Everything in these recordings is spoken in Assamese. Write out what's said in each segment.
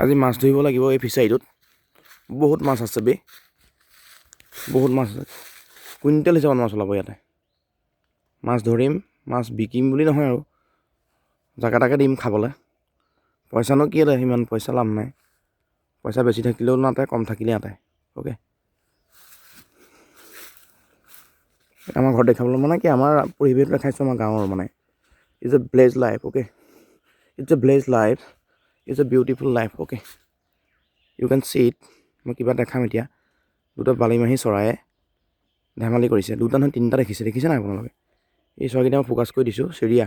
আজি মাছ ধৰিব লাগিব এই ফিচাৰীটোত বহুত মাছ আছে বে বহুত মাছ আছে কুইণ্টেল হিচাপত মাছ ওলাব ইয়াতে মাছ ধৰিম মাছ বিকিম বুলি নহয় আৰু জাকে তাকে দিম খাবলৈ পইচানো কি এটা সিমান পইচা লাভ নাই পইচা বেছি থাকিলেও নাতে কম থাকিলে নাতে অ'কে আমাৰ ঘৰত দেখাবলৈ মানে কি আমাৰ পৰিৱেশ দেখাইছোঁ আমাৰ গাঁৱৰ মানে it's a blessed life okay it's a blessed life it's a beautiful life okay you can see it মই কিবা দেখাম এতিয়া দুটা বালিমাহী চৰায়ে ধেমালি কৰিছে দুটা নহয় তিনিটা দেখিছে নাই আপোনালোকে এই চৰাইকেইটা মই ফ'কাছ কৰি দিছোঁ চিৰিয়া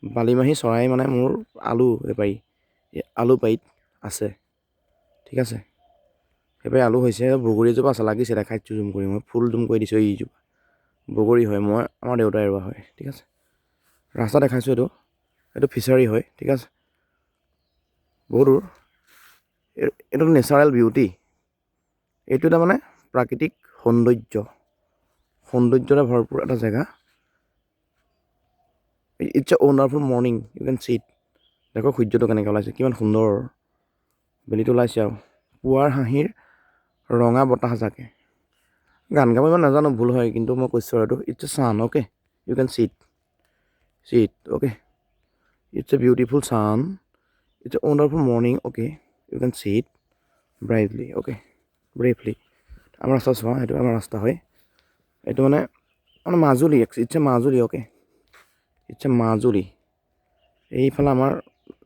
বালিমাহী চৰাই মানে মোৰ আলু বেপাৰী আলু বাৰীত আছে ঠিক আছে সেইবাবে আলু হৈছে বগৰী এজোপা আছে লাগিছে দেখাইছোঁ জুম কৰি মই ফুল জুম কৰি দিছোঁ এইজোপা বগৰী হয় মই আমাৰ দেউতাই ৰোৱা হয় ঠিক আছে ৰাস্তা দেখাইছোঁ এইটো ফিচাৰী হয় ঠিক আছে বহুত দূৰ এইটো নেচাৰেল বিউটি এইটো এটা মানে প্ৰাকৃতিক সৌন্দৰ্যৰে ভৰপূৰ এটা জেগা it's a wonderful morning you can see it দেখক সূৰ্যটো কেনেকৈ ওলাইছে কিমান সুন্দৰ বেলিটো ওলাইছে আৰু পুৱাৰ হাঁহিৰ ৰঙা বতাহ জাকে গান গাব ইমান নাজানো ভুল হয় কিন্তু মই কৈছোঁ আৰু এইটো it's a sun okay you can see it okay it's a beautiful sun it's a wonderful morning okay you can see it brightly okay bravely আমাৰ ৰাস্তা চোৱা এইটো আমাৰ ৰাস্তা হয় এইটো মানে Majuli it's a Majuli okay it's a Majuli এইফালে আমাৰ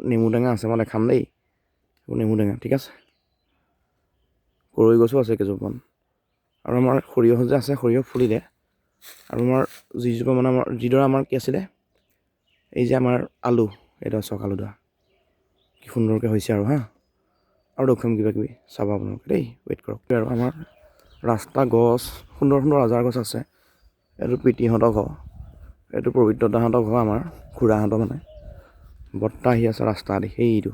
নেমু টেঙা আছে মই দেখাম দেই নেমু টেঙা ঠিক আছে কৰৈ গছো আছে কেইজোপামান আৰু আমাৰ সৰিয়হ যে আছে সৰিয়হ ফুলিলে আৰু আমাৰ যিজোপা মানে যিডৰা আমাৰ কি আছিলে এই যে আমাৰ আলু এইডৰা চক আলুডৰা কি সুন্দৰকৈ হৈছে আৰু আৰু দেখুৱাম কিবা কিবি চাব আপোনালোকে দেই ৱেইট কৰক আৰু আমাৰ ৰাস্তা গছ সুন্দৰ সুন্দৰ আজাৰ গছ আছে এইটো প্ৰীতিহঁতৰ ঘৰ এইটো পবিত্ৰতাহঁতৰ ঘৰ আমাৰ খুৰাহঁতৰ মানে বৰ্তা আহি আছে ৰাস্তা দি সেইটো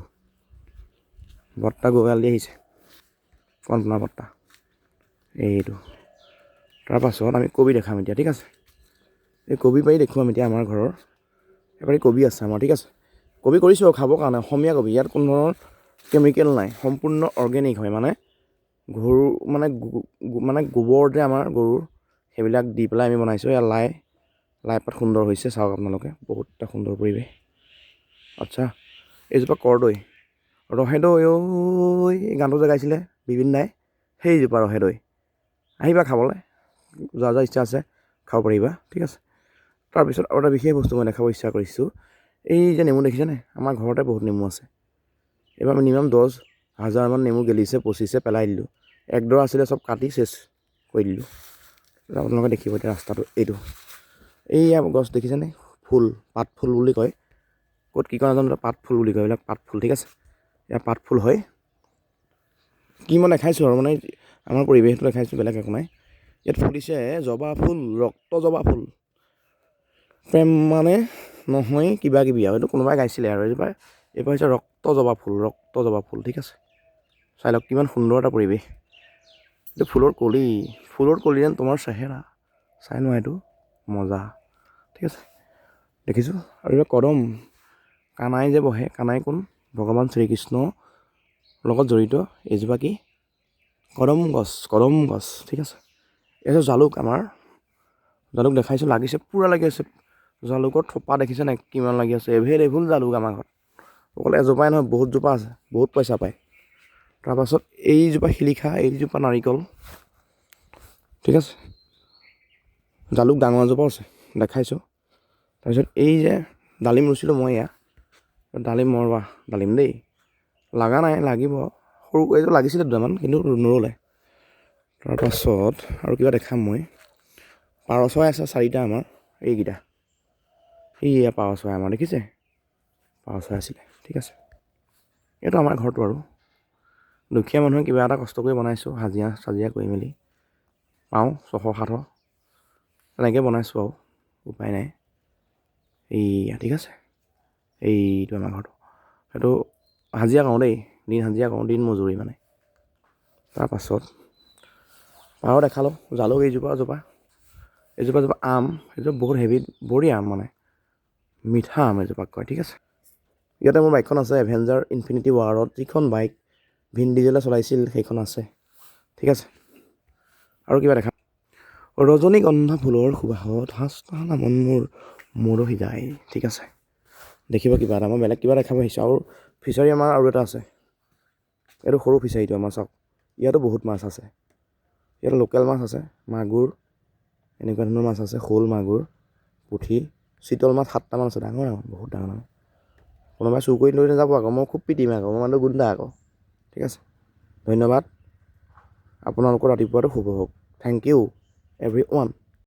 বৰ্তা গগাল দি আহিছে কল্পনা বৰ্তা এইটো তাৰপাছত আমি কবি দেখাম এতিয়া ঠিক আছে এই কবি পাৰি দেখুৱাম এতিয়া আমাৰ ঘৰৰ এবাৰ কবি আছে আমাৰ ঠিক আছে কবি কৰিছোঁ আৰু খাবৰ কাৰণে অসমীয়া কবি ইয়াত কোনো ধৰণৰ কেমিকেল নাই সম্পূৰ্ণ অৰ্গেনিক হয় মানে গৰু মানে গোবৰ যে আমাৰ গৰুৰ সেইবিলাক দি পেলাই আমি বনাইছোঁ এয়া লাই পাত সুন্দৰ হৈছে চাওক আপোনালোকে বহুত এটা সুন্দৰ পৰিৱেশ আচ্ছা এইজোপা কৰদৈ ৰহেদৈ ঐ এই গানটো যে গাইছিলে বিপিন দাই সেইজোপা ৰহেদৈ আহিবা খাবলৈ যাৰ ইচ্ছা আছে খাব পাৰিবা ঠিক আছে তাৰপিছত আৰু এটা বিশেষ বস্তু মই দেখাব ইচ্ছা কৰিছোঁ এই যে নেমু দেখিছেনে আমাৰ ঘৰতে বহুত নেমু আছে এইবাৰ মিনিমাম 10,000 নেমু গেলিছে পচিছে পেলাই দিলোঁ একডৰা আছিলে চব কাটি চেচ কৰি দিলোঁ আপোনালোকে দেখিব এতিয়া ৰাস্তাটো এইটো এইয়া গছ দেখিছেনে ফুল পাত ফুল বুলি কয় ক'ত কি কয় নাজানো পাত ফুল বুলি কয় এইবিলাক পাত ফুল ঠিক আছে এয়া পাত ফুল হয় কি মই দেখাইছোঁ আৰু মানে আমাৰ পৰিৱেশটো দেখাইছোঁ বেলেগ একো নাই ইয়াত ফুলিছে জবা ফুল ৰক্ত জবা ফুল প্ৰেম মানে নহয় কিবা কিবি আৰু এইটো কোনোবাই গাইছিলে আৰু এইবাৰ হৈছে ৰক্ত জবা ফুল ঠিক আছে চাই লওক কিমান সুন্দৰ এটা পৰিৱেশ এইটো ফুলৰ কলি যেন তোমাৰ চেহেৰা চাই লোৱা এইটো মজা ঠিক আছে দেখিছোঁ আৰু এইটো কদম কানাই যে বহে কানাই কোন ভগৱান শ্ৰীকৃষ্ণৰ লগত জড়িত এইজোপা কি কদম গছ ঠিক আছে এইটো জালুক আমাৰ জালুক দেখাইছোঁ লাগিছে পূৰা লাগি আছে জালুকৰ থোপা দেখিছে নাই কিমান লাগি আছে এভেইলেবল জালুক আমাৰ ঘৰত অকল এজোপাই নহয় বহুত জোপা আছে বহুত পইচা পায় তাৰপাছত এইজোপা শিলিখা এইজোপা নাৰিকল ঠিক আছে জালুক ডাঙৰ এজোপাও আছে দেখাইছোঁ তাৰপিছত এই যে ডালিম ৰুইছিলোঁ মই এয়া ডালিম মৰবা ডালিম দেই লগা নাই লাগিব সৰু এইটো লাগিছিলে দুটামান কিন্তু নৰলে তাৰপাছত আৰু কিবা দেখাম মই পাৰ চৰাই আছে 4টা আমাৰ এইকেইটা এইয়া পাৰ চৰাই আমাৰ দেখিছে পাৰ চৰাই আছিলে ঠিক আছে এইটো আমাৰ ঘৰটো আৰু দুখীয়া মানুহে কিবা এটা কষ্ট কৰি বনাইছোঁ হাজিৰা কৰি মেলি পাওঁ 600-700 তেনেকৈ বনাইছোঁ আৰু উপায় নাই এইয়া ঠিক আছে এইটো আমাৰ ঘৰটো সেইটো হাজিৰা কৰোঁ দেই দিন হাজিৰা কৰোঁ দিন মজুৰি মানে তাৰপাছত পাৰ দেখালোঁ জালুক এইজোপা আম এইজোপা বহুত হেভি বঢ়িয়া আম মানে মিঠা আম এজোপাক কয় ঠিক আছে ইয়াতে মোৰ বাইকখন আছে এভেঞ্জাৰ ইনফিনিটি ৱাৰত, যিখন বাইক ভিন ডিজেলে চলাইছিল সেইখন আছে। ঠিক আছে, আৰু কিবা দেখা ৰজনীগন্ধা ফুলৰ সুবাসত হাস্তানা মন মোৰ মৰহি যায়। ঠিক আছে, দেখিব কিবা এটা, মই বেলেগ কিবা দেখাব আহিছোঁ। আৰু ফিচাৰী আমাৰ আৰু এটা আছে, এইটো সৰু ফিচাৰীটো আমাৰ চাওক, ইয়াতো বহুত মাছ আছে। ইয়াত লোকেল মাছ আছে, মাগুৰ, এনেকুৱা ধৰণৰ মাছ আছে, শ'ল, মাগুৰ, পুঠি, চিতল মাছ 7টামান আছে, ডাঙৰ ডাঙৰ, বহুত ডাঙৰ ডাঙৰ। কোনোবাই চুৰ কৰি লৈ নাযাব আকৌ, মই খুব পিটিম আকৌ, মই মানুহ গুণ্ডা আকৌ। ঠিক আছে, ধন্যবাদ, আপোনালোকৰ ৰাতিপুৱাটো শুভ হওক। Thank you every one.